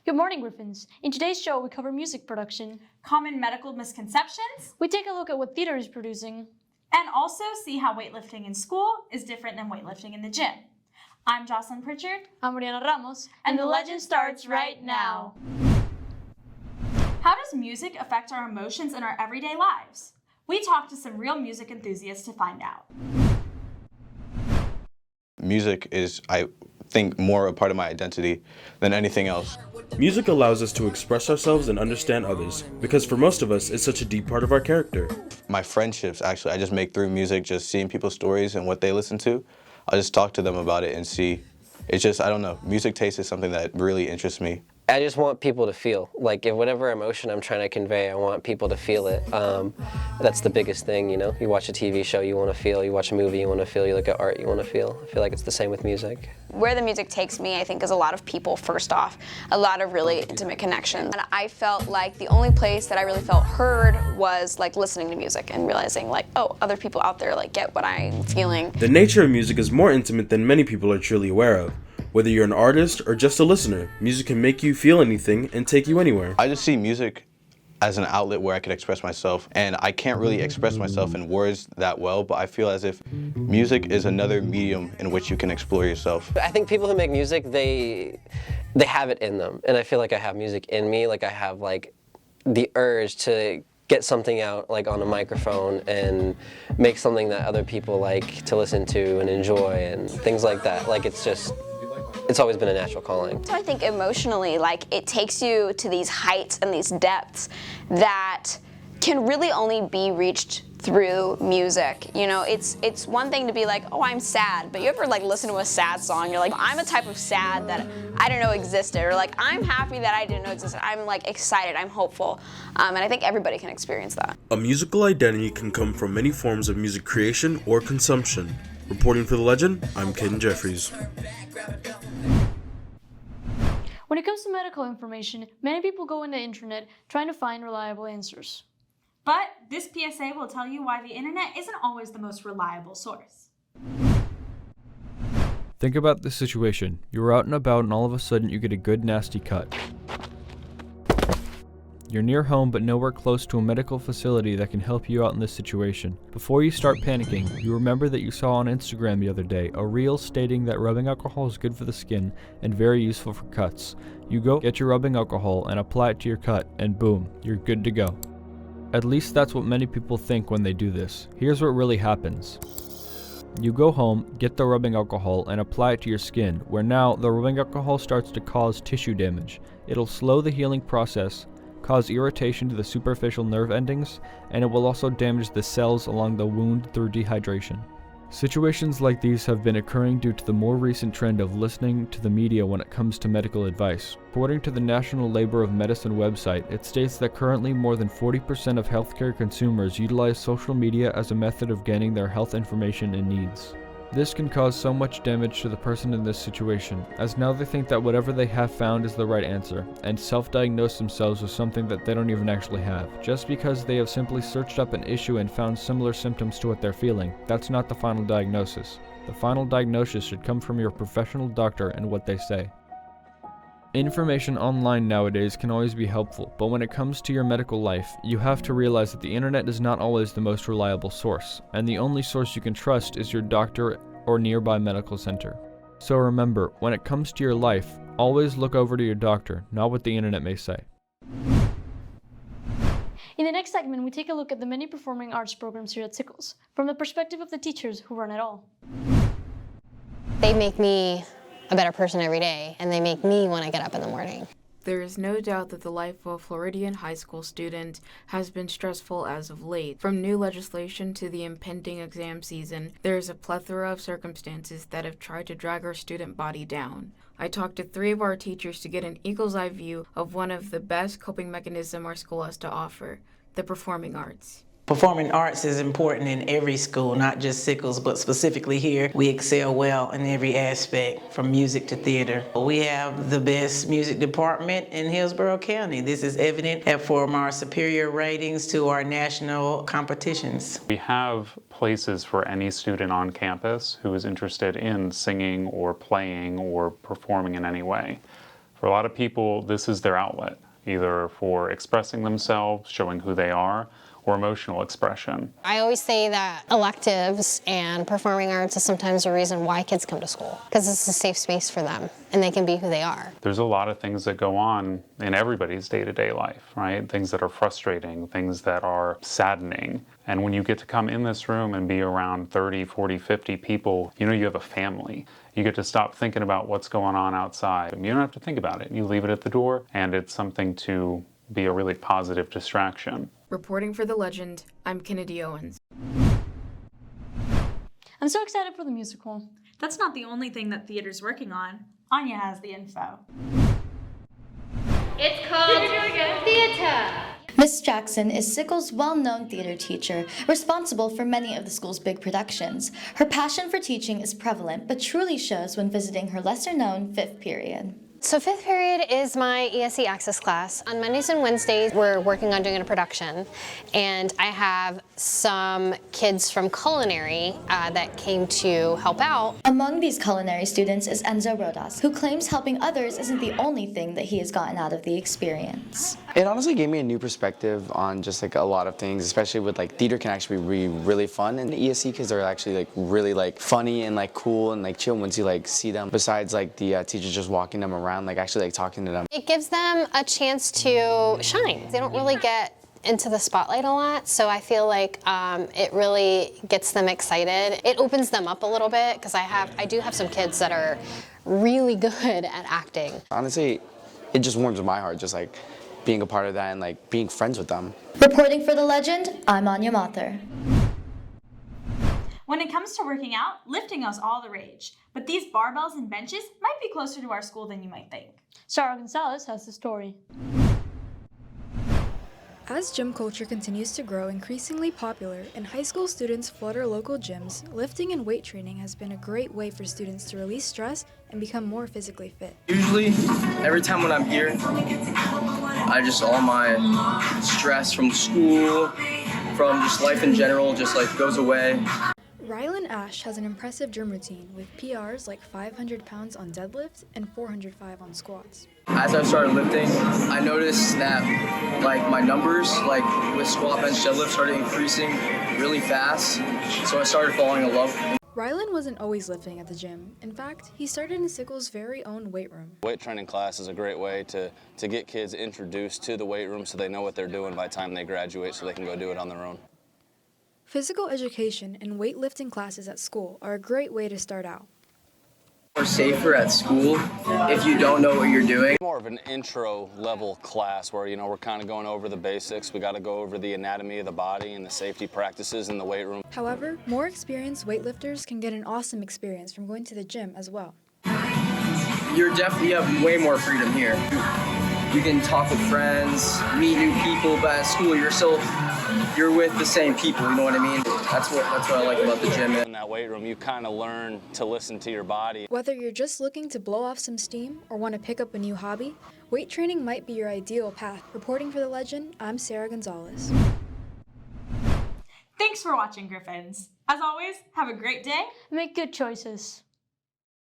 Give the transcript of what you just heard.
Good morning, Griffins. In today's show, we cover music production, common medical misconceptions, we take a look at what theater is producing, and also see how weightlifting in school is different than weightlifting in the gym. I'm Jocelyn Pritchard. I'm Mariana Ramos, and the legend starts right now. How does music affect our emotions in our everyday lives? We talked to some real music enthusiasts to find out. Music is, I think, more a part of my identity than anything else. Music allows us to express ourselves and understand others, because for most of us, it's such a deep part of our character. My friendships, actually, I just make through music, just seeing people's stories and what they listen to. I'll just talk to them about it and see. It's just, I don't know, music taste is something that really interests me. I just want people to feel, like, if whatever emotion I'm trying to convey, I want people to feel it. That's the biggest thing, you know? You watch a TV show, you want to feel. You watch a movie, you want to feel. You look at art, you want to feel. I feel like it's the same with music. Where the music takes me, I think, is a lot of people, first off. A lot of really intimate connections. And I felt like the only place that I really felt heard was, like, listening to music and realizing, like, oh, other people out there, like, get what I'm feeling. The nature of music is more intimate than many people are truly aware of. Whether you're an artist or just a listener, music can make you feel anything and take you anywhere. I just see music as an outlet where I could express myself, and I can't really express myself in words that well, but I feel as if music is another medium in which you can explore yourself. I think people who make music, they have it in them, and I feel like I have music in me, like I have like the urge to get something out like on a microphone and make something that other people like to listen to and enjoy and things like that. Like it's always been a natural calling. So I think emotionally, like, it takes you to these heights and these depths that can really only be reached through music. You know, it's one thing to be like, oh, I'm sad, but you ever like listen to a sad song, you're like, I'm a type of sad that I didn't know existed, or like, I'm happy that I didn't know existed. I'm like excited, I'm hopeful, and I think everybody can experience that. A musical identity can come from many forms of music creation or consumption. Reporting for The Legend, I'm Caden Jeffries. When it comes to medical information, many people go into the internet trying to find reliable answers. But this PSA will tell you why the internet isn't always the most reliable source. Think about this situation. You're out and about and all of a sudden you get a good nasty cut. You're near home but nowhere close to a medical facility that can help you out in this situation. Before you start panicking, you remember that you saw on Instagram the other day a reel stating that rubbing alcohol is good for the skin and very useful for cuts. You go get your rubbing alcohol and apply it to your cut and boom, you're good to go. At least that's what many people think when they do this. Here's what really happens. You go home, get the rubbing alcohol, and apply it to your skin, where now the rubbing alcohol starts to cause tissue damage. It'll slow the healing process, cause irritation to the superficial nerve endings, and it will also damage the cells along the wound through dehydration. Situations like these have been occurring due to the more recent trend of listening to the media when it comes to medical advice. According to the National Labor of Medicine website, it states that currently more than 40% of healthcare consumers utilize social media as a method of gaining their health information and needs. This can cause so much damage to the person in this situation, as now they think that whatever they have found is the right answer, and self-diagnose themselves with something that they don't even actually have. Just because they have simply searched up an issue and found similar symptoms to what they're feeling, that's not the final diagnosis. The final diagnosis should come from your professional doctor and what they say. Information online nowadays can always be helpful, but when it comes to your medical life, you have to realize that the internet is not always the most reliable source, and the only source you can trust is your doctor or nearby medical center. So remember, when it comes to your life, always look over to your doctor, not what the internet may say. In the next segment, we take a look at the many performing arts programs here at Sickles, from the perspective of the teachers who run it all. They make me a better person every day, and they make me want to get up in the morning. There is no doubt that the life of a Floridian high school student has been stressful as of late. From new legislation to the impending exam season, there is a plethora of circumstances that have tried to drag our student body down. I talked to 3 of our teachers to get an eagle's eye view of one of the best coping mechanisms our school has to offer, the performing arts. Performing arts is important in every school, not just Sickles, but specifically here. We excel well in every aspect, from music to theater. We have the best music department in Hillsborough County. This is evident from our superior ratings to our national competitions. We have places for any student on campus who is interested in singing or playing or performing in any way. For a lot of people, this is their outlet, either for expressing themselves, showing who they are, or emotional expression. I always say that electives and performing arts is sometimes the reason why kids come to school, because it's a safe space for them and they can be who they are. There's a lot of things that go on in everybody's day-to-day life, right? Things that are frustrating, things that are saddening. And when you get to come in this room and be around 30, 40, 50 people, you know you have a family. You get to stop thinking about what's going on outside. You don't have to think about it. You leave it at the door, and it's something to be a really positive distraction. Reporting for The Legend, I'm Kennedy Owens. I'm so excited for the musical. That's not the only thing that theater's working on. Anya has the info. It's called theater. Miss Jackson is Sickles' well-known theater teacher, responsible for many of the school's big productions. Her passion for teaching is prevalent, but truly shows when visiting her lesser-known 5th period. So 5th period is my ESE Access class. On Mondays and Wednesdays, we're working on doing a production, and I have some kids from culinary that came to help out. Among these culinary students is Enzo Rodas, who claims helping others isn't the only thing that he has gotten out of the experience. It honestly gave me a new perspective on just like a lot of things, especially with like theater can actually be really fun, and the ESE kids are actually like really like funny and like cool and like chill once you like see them. Besides like the teachers just walking them around, like actually like talking to them. It gives them a chance to shine. They don't really get into the spotlight a lot, so I feel like it really gets them excited. It opens them up a little bit because I do have some kids that are really good at acting. Honestly, it just warms my heart just like being a part of that and like being friends with them. Reporting for The Legend, I'm Anya Mather. When it comes to working out, lifting is all the rage. But these barbells and benches might be closer to our school than you might think. Sarah Gonzalez has the story. As gym culture continues to grow increasingly popular and high school students flood our local gyms, lifting and weight training has been a great way for students to release stress and become more physically fit. Usually, every time when I'm here, all my stress from school, from just life in general, just like goes away. Rylan Ash has an impressive gym routine with PRs like 500 pounds on deadlift and 405 on squats. As I started lifting, I noticed that like my numbers, like with squat, bench, deadlift, started increasing really fast. So I started falling in love. Rylan wasn't always lifting at the gym. In fact, he started in Sickles' very own weight room. Weight training class is a great way to get kids introduced to the weight room so they know what they're doing by the time they graduate so they can go do it on their own. Physical education and weightlifting classes at school are a great way to start out. We're safer at school if you don't know what you're doing. More of an intro level class where, we're kind of going over the basics. We got to go over the anatomy of the body and the safety practices in the weight room. However, more experienced weightlifters can get an awesome experience from going to the gym as well. You have way more freedom here. You can talk with friends, meet new people, but at school you're with the same people, you know what I mean? That's what I like about the gym. In that weight room, you kind of learn to listen to your body. Whether you're just looking to blow off some steam or want to pick up a new hobby, weight training might be your ideal path. Reporting for The Legend, I'm Sarah Gonzalez. Thanks for watching, Griffins. As always, have a great day. Make good choices.